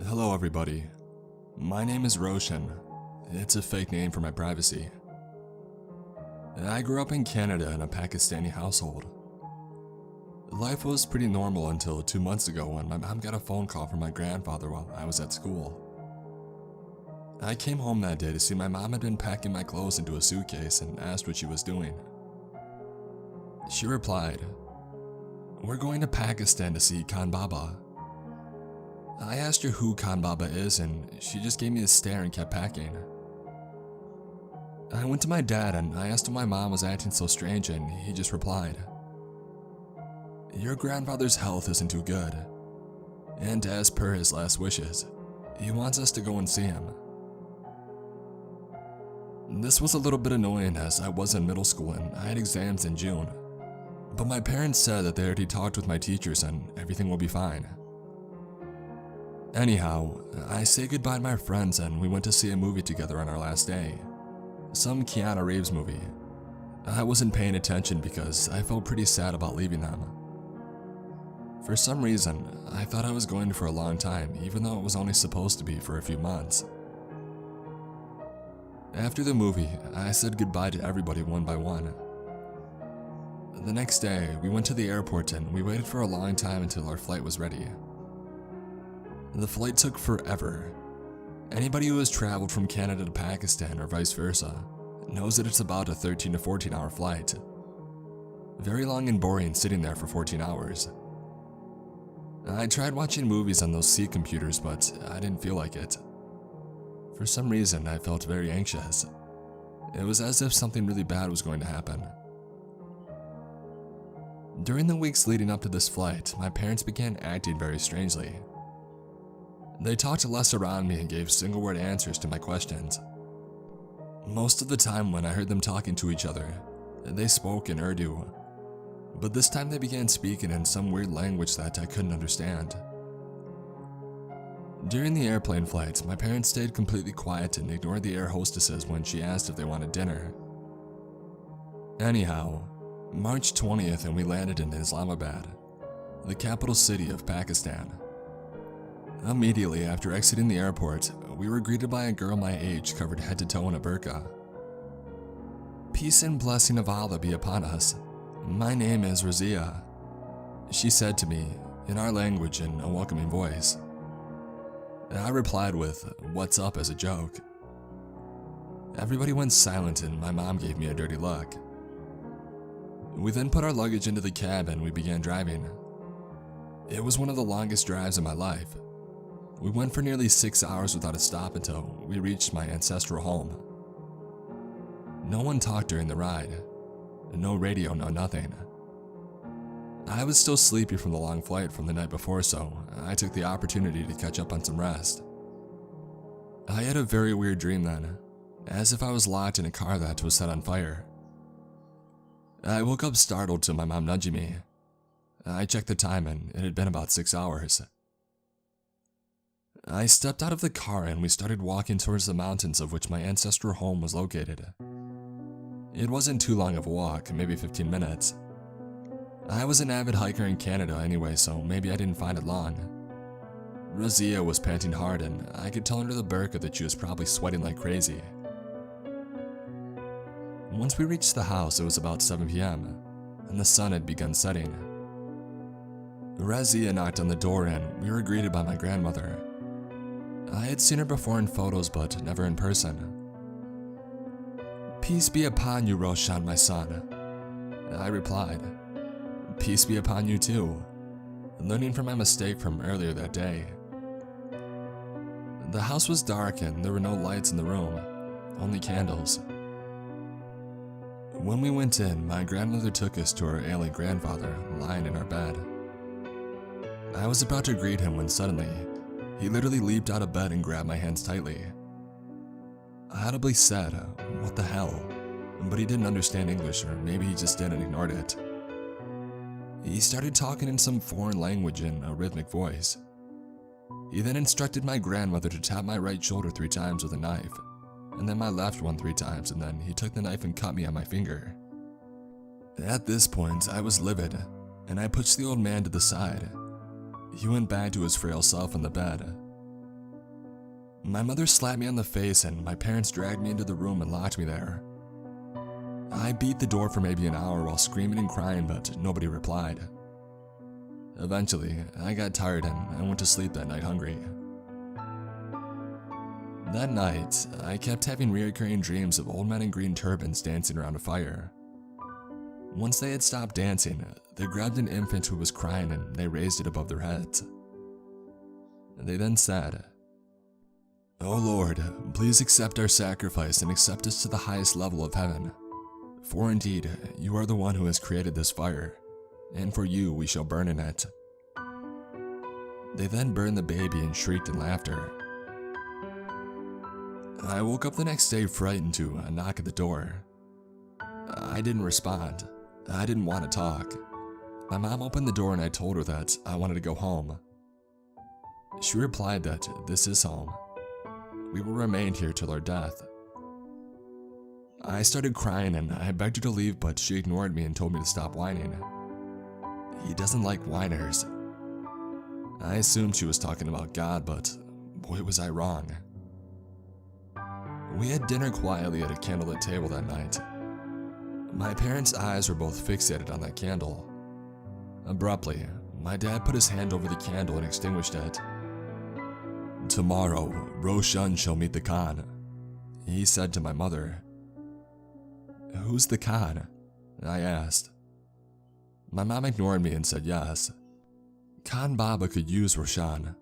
Hello everybody. My name is Roshan. It's a fake name for my privacy. I grew up in Canada in a Pakistani household. Life was pretty normal until 2 months ago when my mom got a phone call from my grandfather while I was at school. I came home that day to see my mom had been packing my clothes into a suitcase and asked what she was doing. She replied, "We're going to Pakistan to see Khan Baba." I asked her who Khan Baba is and she just gave me a stare and kept packing. I went to my dad and I asked him why mom was acting so strange and he just replied, "Your grandfather's health isn't too good, and as per his last wishes, he wants us to go and see him." This was a little bit annoying as I was in middle school and I had exams in June, but my parents said that they already talked with my teachers and everything will be fine. Anyhow, I say goodbye to my friends and we went to see a movie together on our last day. Some Keanu Reeves movie. I wasn't paying attention because I felt pretty sad about leaving them. For some reason, I thought I was going for a long time even though it was only supposed to be for a few months. After the movie, I said goodbye to everybody one by one. The next day, we went to the airport and we waited for a long time until our flight was ready. The flight took forever. Anybody who has traveled from Canada to Pakistan or vice versa knows that it's about a 13 to 14 hour flight. Very long and boring sitting there for 14 hours. I tried watching movies on those seat computers, but I didn't feel like it. For some reason, I felt very anxious. It was as if something really bad was going to happen. During the weeks leading up to this flight, my parents began acting very strangely. They talked less around me and gave single-word answers to my questions. Most of the time when I heard them talking to each other, they spoke in Urdu, but this time they began speaking in some weird language that I couldn't understand. During the airplane flight, my parents stayed completely quiet and ignored the air hostesses when she asked if they wanted dinner. Anyhow, March 20th and we landed in Islamabad, the capital city of Pakistan. Immediately after exiting the airport, we were greeted by a girl my age covered head to toe in a burqa. "Peace and blessing of Allah be upon us. My name is Razia," she said to me in our language in a welcoming voice. I replied with, "What's up?" as a joke. Everybody went silent and my mom gave me a dirty look. We then put our luggage into the cab and we began driving. It was one of the longest drives of my life. We went for nearly 6 hours without a stop until we reached my ancestral home. No one talked during the ride. No radio, no nothing. I was still sleepy from the long flight from the night before, so I took the opportunity to catch up on some rest. I had a very weird dream then, as if I was locked in a car that was set on fire. I woke up startled to my mom nudging me. I checked the time and it had been about 6 hours. I stepped out of the car and we started walking towards the mountains of which my ancestral home was located. It wasn't too long of a walk, maybe 15 minutes. I was an avid hiker in Canada anyway, so maybe I didn't find it long. Razia was panting hard and I could tell under the burqa that she was probably sweating like crazy. Once we reached the house, it was about 7 p.m. and the sun had begun setting. Razia knocked on the door and we were greeted by my grandmother. I had seen her before in photos, but never in person. "Peace be upon you, Roshan, my son," I replied. "Peace be upon you too," learning from my mistake from earlier that day. The house was dark and there were no lights in the room, only candles. When we went in, my grandmother took us to her ailing grandfather lying in our bed. I was about to greet him when suddenly, he literally leaped out of bed and grabbed my hands tightly. I audibly said, "What the hell?" but he didn't understand English, or maybe he just did and ignored it. He started talking in some foreign language in a rhythmic voice. He then instructed my grandmother to tap my right shoulder 3 times with a knife, and then my left one 3 times, and then he took the knife and cut me on my finger. At this point, I was livid, and I pushed the old man to the side. He went back to his frail self in the bed. My mother slapped me on the face and my parents dragged me into the room and locked me there. I beat the door for maybe an hour while screaming and crying, but nobody replied. Eventually, I got tired and I went to sleep that night hungry. That night, I kept having recurring dreams of old men in green turbans dancing around a fire. Once they had stopped dancing, they grabbed an infant who was crying and they raised it above their heads. They then said, "O Lord, please accept our sacrifice and accept us to the highest level of heaven. For indeed, you are the one who has created this fire, and for you we shall burn in it." They then burned the baby and shrieked in laughter. I woke up the next day frightened to a knock at the door. I didn't respond. I didn't want to talk. My mom opened the door and I told her that I wanted to go home. She replied that this is home. We will remain here till our death. I started crying and I begged her to leave, but she ignored me and told me to stop whining. He doesn't like whiners. I assumed she was talking about God, but boy was I wrong. We had dinner quietly at a candlelit table that night. My parents' eyes were both fixated on that candle. Abruptly, my dad put his hand over the candle and extinguished it. "Tomorrow, Roshan shall meet the Khan," he said to my mother. "Who's the Khan?" I asked. My mom ignored me and said yes. Khan Baba could use Roshan.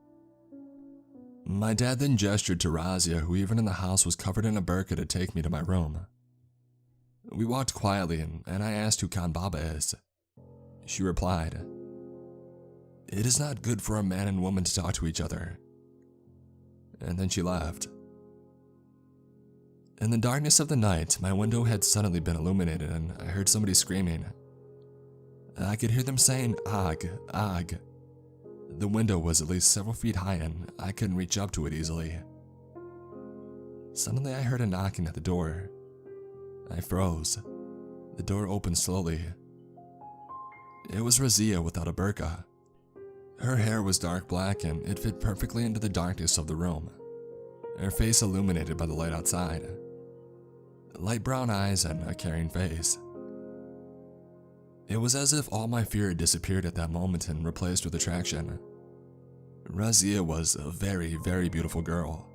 My dad then gestured to Razia, who even in the house was covered in a burqa, to take me to my room. We walked quietly and I asked who Khan Baba is. She replied, "It is not good for a man and woman to talk to each other." And then she left. In the darkness of the night, my window had suddenly been illuminated and I heard somebody screaming. I could hear them saying, "Ag, Ag." The window was at least several feet high and I couldn't reach up to it easily. Suddenly I heard a knocking at the door. I froze. The door opened slowly. It was Razia without a burqa. Her hair was dark black and it fit perfectly into the darkness of the room. Her face illuminated by the light outside. Light brown eyes and a caring face. It was as if all my fear had disappeared at that moment and replaced with attraction. Razia was a very, very beautiful girl.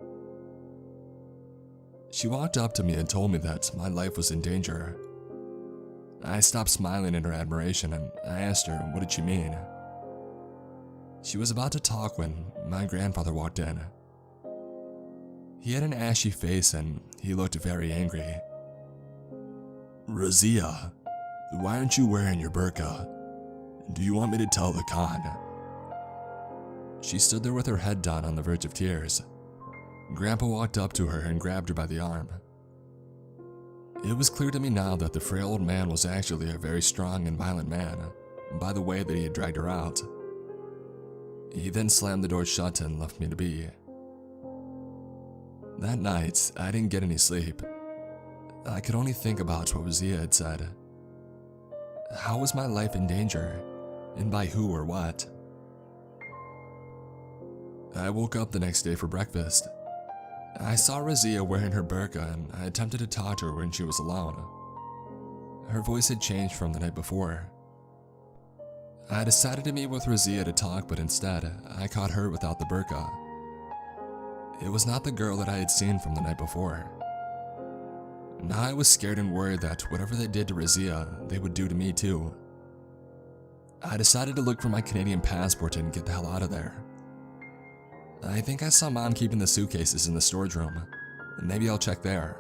She walked up to me and told me that my life was in danger. I stopped smiling in her admiration and I asked her what did she mean. She was about to talk when my grandfather walked in. He had an ashy face and he looked very angry. "Razia, why aren't you wearing your burqa? Do you want me to tell the Khan?" She stood there with her head down on the verge of tears. Grandpa walked up to her and grabbed her by the arm. It was clear to me now that the frail old man was actually a very strong and violent man, by the way that he had dragged her out. He then slammed the door shut and left me to be. That night, I didn't get any sleep. I could only think about what Razia had said. How was my life in danger? And by who or what? I woke up the next day for breakfast. I saw Razia wearing her burqa and I attempted to talk to her when she was alone. Her voice had changed from the night before. I decided to meet with Razia to talk, but instead, I caught her without the burqa. It was not the girl that I had seen from the night before. Now I was scared and worried that whatever they did to Razia, they would do to me too. I decided to look for my Canadian passport and get the hell out of there. I think I saw Mom keeping the suitcases in the storage room. Maybe I'll check there.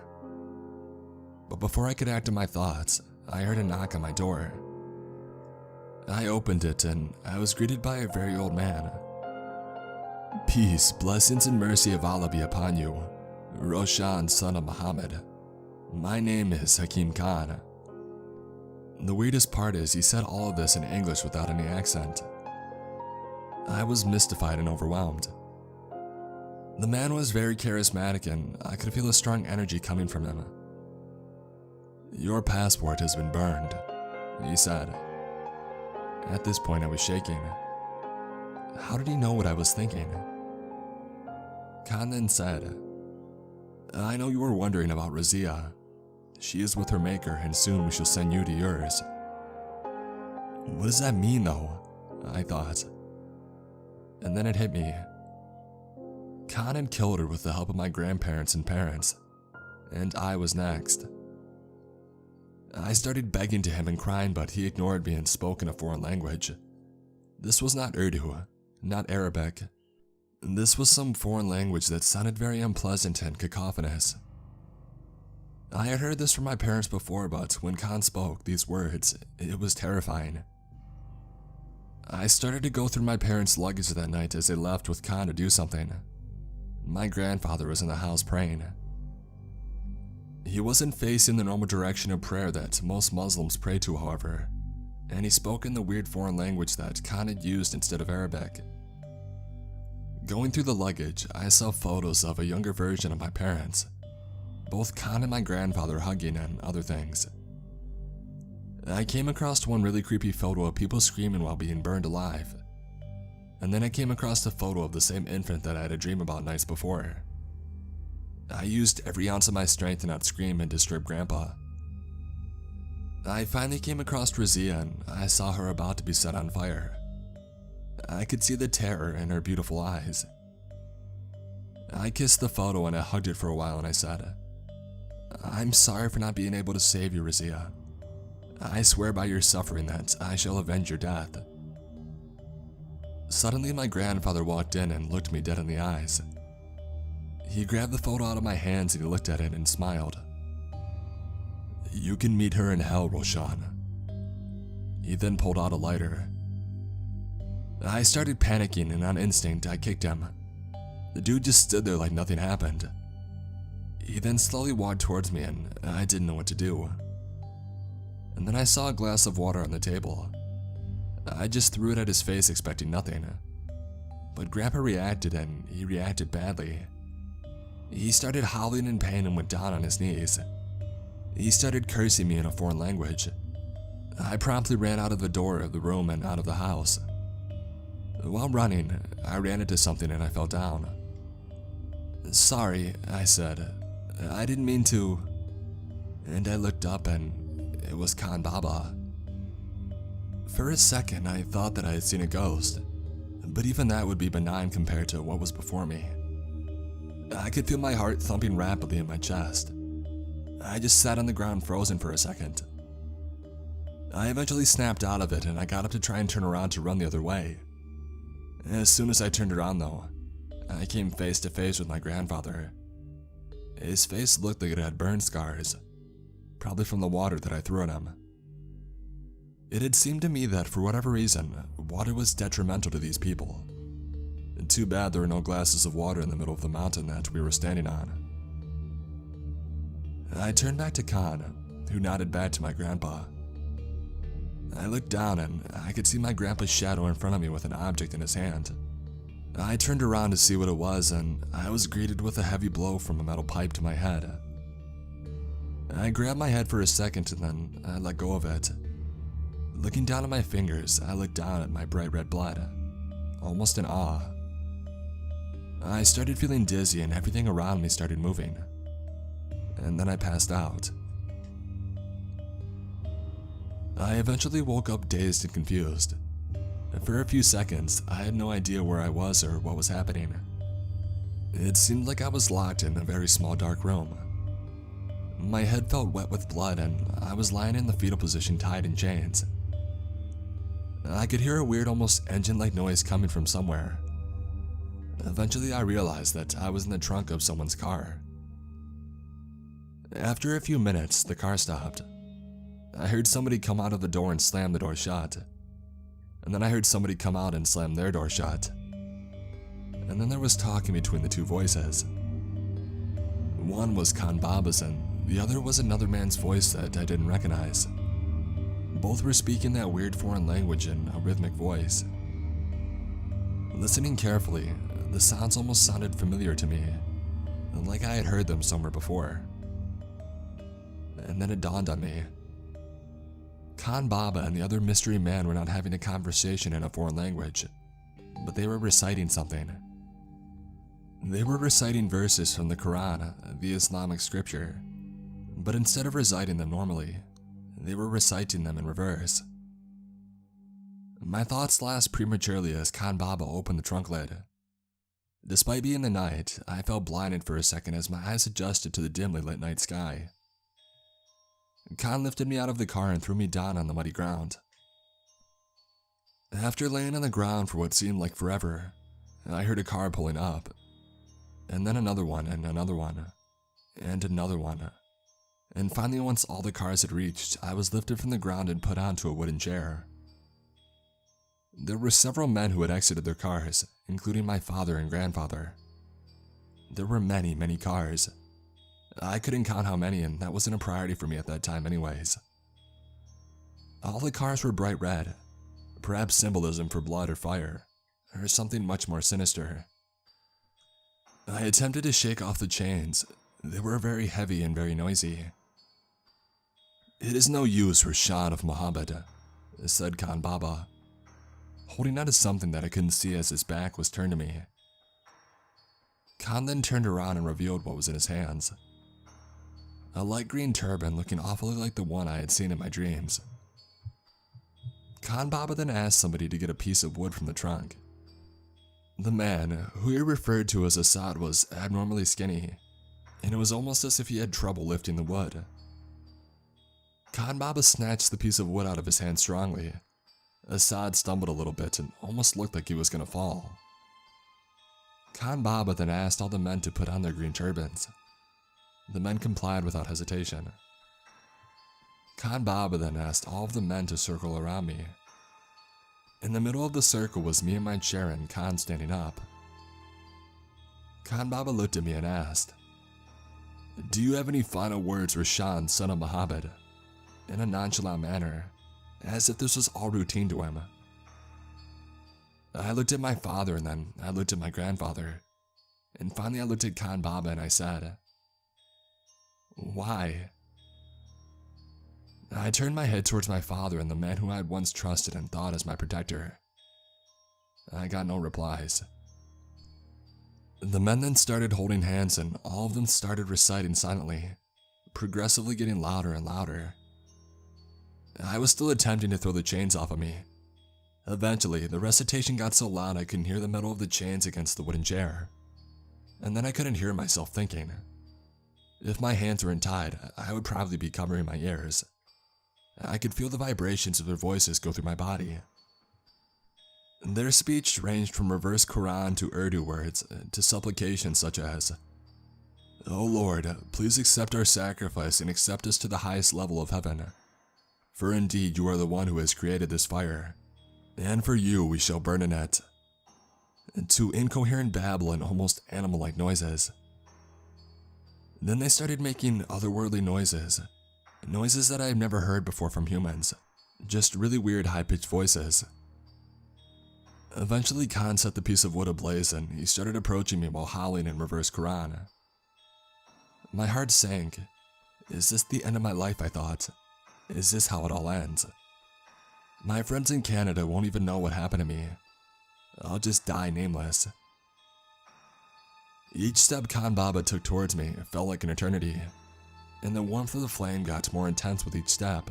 But before I could act on my thoughts, I heard a knock on my door. I opened it and I was greeted by a very old man. "Peace, blessings and mercy of Allah be upon you, Roshan, son of Muhammad. My name is Hakim Khan." The weirdest part is he said all of this in English without any accent. I was mystified and overwhelmed. The man was very charismatic and I could feel a strong energy coming from him. "Your passport has been burned," he said. At this point I was shaking. How did he know what I was thinking? Khan then said, "I know you were wondering about Razia. She is with her maker and soon we shall send you to yours." What does that mean though? I thought. And then it hit me. Khan had killed her with the help of my grandparents and parents, and I was next. I started begging to him and crying, but he ignored me and spoke in a foreign language. This was not Urdu, not Arabic. This was some foreign language that sounded very unpleasant and cacophonous. I had heard this from my parents before, but when Khan spoke these words, it was terrifying. I started to go through my parents' luggage that night as they left with Khan to do something. My grandfather was in the house praying. He wasn't facing the normal direction of prayer that most Muslims pray to, however, and he spoke in the weird foreign language that Khan had used instead of Arabic. Going through the luggage, I saw photos of a younger version of my parents, both Khan and my grandfather hugging and other things. I came across one really creepy photo of people screaming while being burned alive, and then I came across a photo of the same infant that I had a dream about nights before. I used every ounce of my strength to not scream and disturb Grandpa. I finally came across Razia and I saw her about to be set on fire. I could see the terror in her beautiful eyes. I kissed the photo and I hugged it for a while and I said, "I'm sorry for not being able to save you, Razia. I swear by your suffering that I shall avenge your death." Suddenly my grandfather walked in and looked me dead in the eyes. He grabbed the photo out of my hands and he looked at it and smiled. "You can meet her in hell, Roshan." He then pulled out a lighter. I started panicking and on instinct I kicked him. The dude just stood there like nothing happened. He then slowly walked towards me and I didn't know what to do. And then I saw a glass of water on the table. I just threw it at his face expecting nothing. But Grandpa reacted and he reacted badly. He started howling in pain and went down on his knees. He started cursing me in a foreign language. I promptly ran out of the door of the room and out of the house. While running, I ran into something and I fell down. "Sorry," I said. "I didn't mean to." And I looked up and it was Khan Baba. For a second, I thought that I had seen a ghost, but even that would be benign compared to what was before me. I could feel my heart thumping rapidly in my chest. I just sat on the ground frozen for a second. I eventually snapped out of it and I got up to try and turn around to run the other way. As soon as I turned around though, I came face to face with my grandfather. His face looked like it had burn scars, probably from the water that I threw at him. It had seemed to me that for whatever reason, water was detrimental to these people. Too bad there were no glasses of water in the middle of the mountain that we were standing on. I turned back to Khan, who nodded back to my grandpa. I looked down and I could see my grandpa's shadow in front of me with an object in his hand. I turned around to see what it was and I was greeted with a heavy blow from a metal pipe to my head. I grabbed my head for a second and then I let go of it. Looking down at my fingers, I looked down at my bright red blood, almost in awe. I started feeling dizzy and everything around me started moving. And then I passed out. I eventually woke up dazed and confused. For a few seconds, I had no idea where I was or what was happening. It seemed like I was locked in a very small dark room. My head felt wet with blood and I was lying in the fetal position tied in chains. I could hear a weird, almost engine-like noise coming from somewhere. Eventually I realized that I was in the trunk of someone's car. After a few minutes, the car stopped. I heard somebody come out of the door and slam the door shut. And then I heard somebody come out and slam their door shut. And then there was talking between the two voices. One was Khan Baba's and the other was another man's voice that I didn't recognize. Both were speaking that weird foreign language in a rhythmic voice. Listening carefully, the sounds almost sounded familiar to me, like I had heard them somewhere before. And then it dawned on me. Khan Baba and the other mystery man were not having a conversation in a foreign language, but they were reciting something. They were reciting verses from the Quran, the Islamic scripture, but instead of reciting them normally, they were reciting them in reverse. My thoughts last prematurely as Khan Baba opened the trunk lid. Despite being the night, I felt blinded for a second as my eyes adjusted to the dimly lit night sky. Khan lifted me out of the car and threw me down on the muddy ground. After laying on the ground for what seemed like forever, I heard a car pulling up, and then another one, and another one, and another one. And finally, once all the cars had reached, I was lifted from the ground and put onto a wooden chair. There were several men who had exited their cars, including my father and grandfather. There were many, many cars. I couldn't count how many, and that wasn't a priority for me at that time anyways. All the cars were bright red, perhaps symbolism for blood or fire, or something much more sinister. I attempted to shake off the chains. They were very heavy and very noisy. "It is no use, RoshanMuhammad," said Khan Baba, holding out to something that I couldn't see as his back was turned to me. Khan then turned around and revealed what was in his hands. A light green turban looking awfully like the one I had seen in my dreams. Khan Baba then asked somebody to get a piece of wood from the trunk. The man, who he referred to as Assad, was abnormally skinny, and it was almost as if he had trouble lifting the wood. Khan Baba snatched the piece of wood out of his hand strongly. Assad stumbled a little bit and almost looked like he was going to fall. Khan Baba then asked all the men to put on their green turbans. The men complied without hesitation. Khan Baba then asked all of the men to circle around me. In the middle of the circle was me and my chair and Khan standing up. Khan Baba looked at me and asked, "Do you have any final words, Roshan, son of Muhammad?" in a nonchalant manner, as if this was all routine to him. I looked at my father and then I looked at my grandfather, and finally I looked at Khan Baba and I said, "Why?" I turned my head towards my father and the man who I had once trusted and thought as my protector. I got no replies. The men then started holding hands and all of them started reciting silently, progressively getting louder and louder. I was still attempting to throw the chains off of me. Eventually, the recitation got so loud I couldn't hear the metal of the chains against the wooden chair. And then I couldn't hear myself thinking. If my hands weren't tied, I would probably be covering my ears. I could feel the vibrations of their voices go through my body. Their speech ranged from reverse Quran to Urdu words to supplications such as, "O Lord, please accept our sacrifice and accept us to the highest level of heaven. For indeed you are the one who has created this fire, and for you we shall burn in it," to incoherent babble and almost animal-like noises. Then they started making otherworldly noises, noises that I had never heard before from humans, just really weird high-pitched voices. Eventually Khan set the piece of wood ablaze and he started approaching me while howling in reverse Quran. My heart sank. Is this the end of my life, I thought? Is this how it all ends? My friends in Canada won't even know what happened to me. I'll just die nameless. Each step Khan Baba took towards me felt like an eternity, and the warmth of the flame got more intense with each step.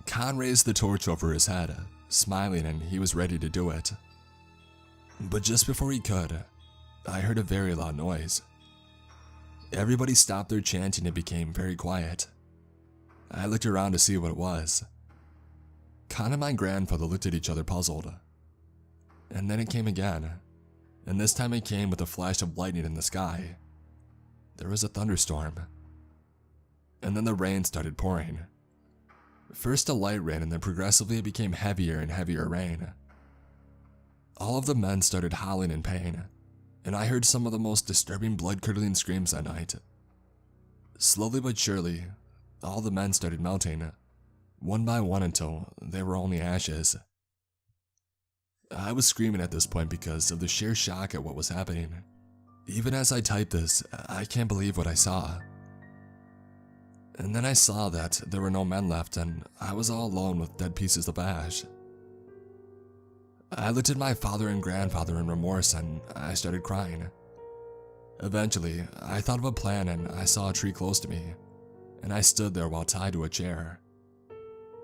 Khan raised the torch over his head, smiling, and he was ready to do it. But just before he could, I heard a very loud noise. Everybody stopped their chanting and became very quiet. I looked around to see what it was. Khan and my grandfather looked at each other puzzled. And then it came again, and this time it came with a flash of lightning in the sky. There was a thunderstorm. And then the rain started pouring. First a light rain and then progressively it became heavier and heavier rain. All of the men started howling in pain, and I heard some of the most disturbing blood-curdling screams that night. Slowly but surely, all the men started melting, one by one until they were only ashes. I was screaming at this point because of the sheer shock at what was happening. Even as I typed this, I can't believe what I saw. And then I saw that there were no men left and I was all alone with dead pieces of ash. I looked at my father and grandfather in remorse and I started crying. Eventually, I thought of a plan and I saw a tree close to me, and I stood there while tied to a chair.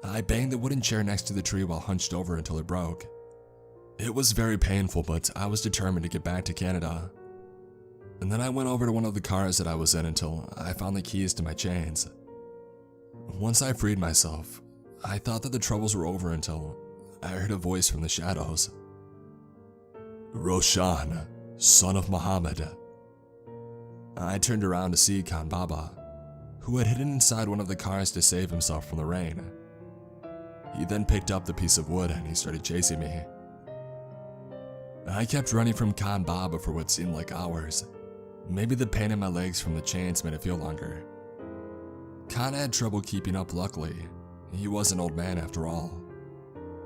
I banged the wooden chair next to the tree while hunched over until it broke. It was very painful, but I was determined to get back to Canada. And then I went over to one of the cars that I was in until I found the keys to my chains. Once I freed myself, I thought that the troubles were over until I heard a voice from the shadows. "Roshan, son of Muhammad." I turned around to see Khan Baba, who had hidden inside one of the cars to save himself from the rain. He then picked up the piece of wood and he started chasing me. I kept running from Khan Baba for what seemed like hours. Maybe the pain in my legs from the chains made it feel longer. Khan had trouble keeping up, luckily. He was an old man after all.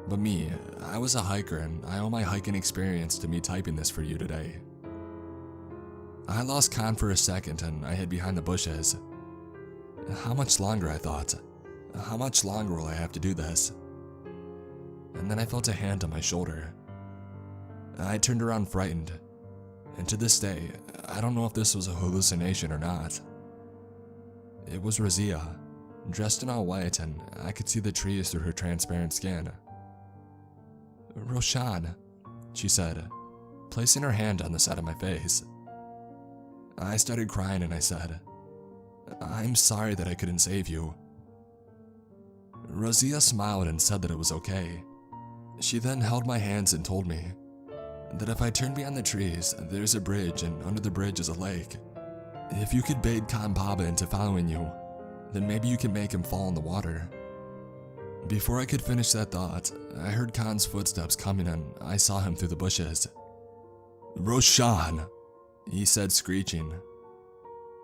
But me, I was a hiker and I owe my hiking experience to me typing this for you today. I lost Khan for a second and I hid behind the bushes. How much longer, I thought. How much longer will I have to do this? And then I felt a hand on my shoulder. I turned around frightened, and to this day, I don't know if this was a hallucination or not. It was Razia, dressed in all white, and I could see the trees through her transparent skin. "Roshan," she said, placing her hand on the side of my face. I started crying and I said, "I'm sorry that I couldn't save you." Razia smiled and said that it was okay. She then held my hands and told me that if I turned beyond the trees, there's a bridge and under the bridge is a lake. If you could bait Khan Baba into following you, then maybe you can make him fall in the water. Before I could finish that thought, I heard Khan's footsteps coming and I saw him through the bushes. "Roshan," he said, screeching.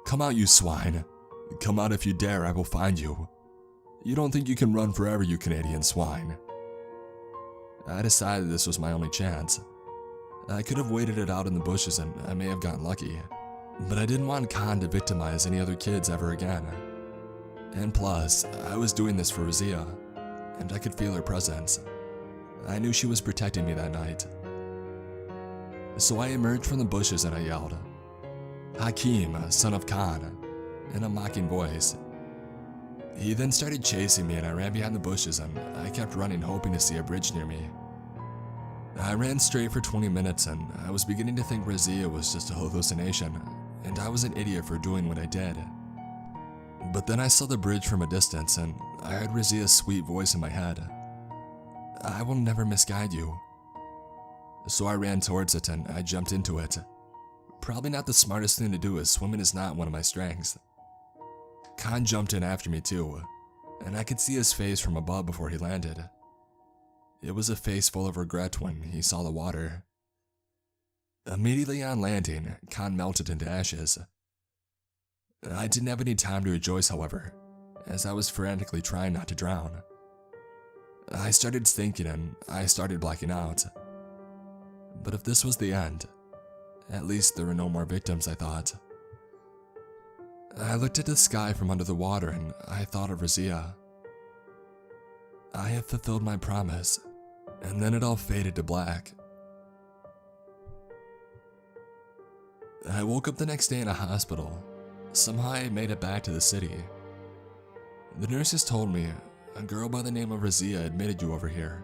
"Come out, you swine. Come out if you dare, I will find you. You don't think you can run forever, you Canadian swine." I decided this was my only chance. I could have waited it out in the bushes and I may have gotten lucky, but I didn't want Khan to victimize any other kids ever again. And plus, I was doing this for Razia, and I could feel her presence. I knew she was protecting me that night. So I emerged from the bushes and I yelled, "Hakim, son of Khan," in a mocking voice. He then started chasing me and I ran behind the bushes and I kept running, hoping to see a bridge near me. I ran straight for 20 minutes and I was beginning to think Razia was just a hallucination and I was an idiot for doing what I did. But then I saw the bridge from a distance and I heard Razia's sweet voice in my head. "I will never misguide you." So I ran towards it and I jumped into it. Probably not the smartest thing to do, as swimming is not one of my strengths. Khan jumped in after me too, and I could see his face from above before he landed. It was a face full of regret when he saw the water. Immediately on landing, Khan melted into ashes. I didn't have any time to rejoice, however, as I was frantically trying not to drown. I started thinking and I started blacking out. But if this was the end, at least there were no more victims, I thought. I looked at the sky from under the water and I thought of Razia. I have fulfilled my promise, and then it all faded to black. I woke up the next day in a hospital. Somehow I made it back to the city. The nurses told me a girl by the name of Razia admitted you over here.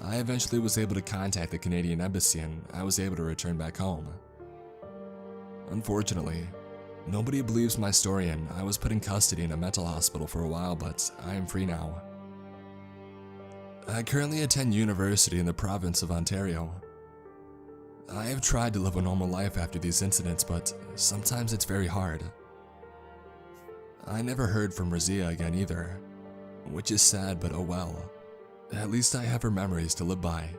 I eventually was able to contact the Canadian embassy and I was able to return back home. Unfortunately, nobody believes my story and I was put in custody in a mental hospital for a while, but I am free now. I currently attend university in the province of Ontario. I have tried to live a normal life after these incidents, but sometimes it's very hard. I never heard from Razia again either, which is sad, but oh well. At least I have her memories to live by.